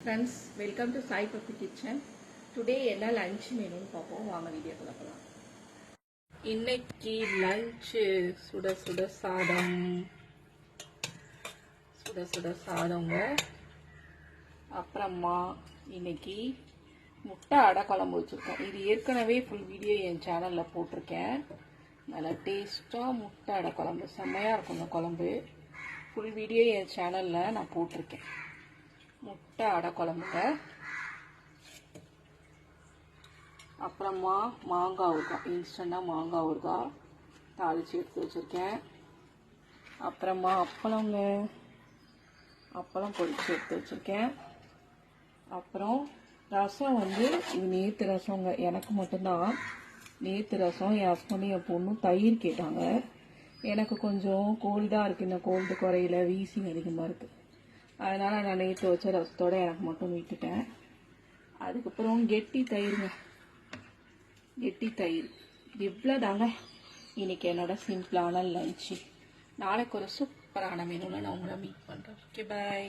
Friends, welcome to Sai Puppy Kitchen. Today என்ன lunch மெனுன்னு பார்ப்போம். வாங்க வீடியோக்குள்ள போகலாம். இன்னைக்கு லஞ்ச் சுட சுட சாதங்க. அப்புறமா இன்னைக்கு முட்டை அடை குழம்பு வச்சுருக்கோம். இது ஏற்கனவே ஃபுல் வீடியோ என் சேனலில் போட்டிருக்கேன். நல்லா டேஸ்ட்டாக முட்டை அடை குழம்பு செம்மையாக இருக்கும். இந்த குழம்பு ஃபுல் வீடியோ என் சேனலில் நான் போட்டிருக்கேன். முட்டை அடை குழம்புங்க. அப்புறமா மாங்காய் ஊறுகாய், இன்ஸ்டண்ட்டாக மாங்காய் ஊறுகாய் தாளித்து எடுத்து வச்சுருக்கேன். அப்புறமா அப்பளம் பொரிச்சு எடுத்து வச்சுருக்கேன். அப்புறம் ரசம் இது நேற்று ரசங்க, எனக்கு மட்டும்தான் நேற்று ரசம். என் ஹஸ்பண்டும் என் பொண்ணும் தயிர் கேட்டாங்க. எனக்கு கொஞ்சம் கோல்டாக இருக்குது, இந்த கோல்டு குறையில, வீசிங் அதிகமாக இருக்குது. அதனால் நான் நேற்று வச்ச ரசத்தோடு எனக்கு மட்டும் விட்டுட்டேன். அதுக்கப்புறம் கெட்டி தயிர் இவ்வளோ தாங்க இன்றைக்கி என்னோட சிம்பிளான லஞ்சு. நாளைக்கு ஒரு சூப்பரான மெனுவில் நான் உங்களை மீட் பண்ணுறேன். ஓகே, பாய்.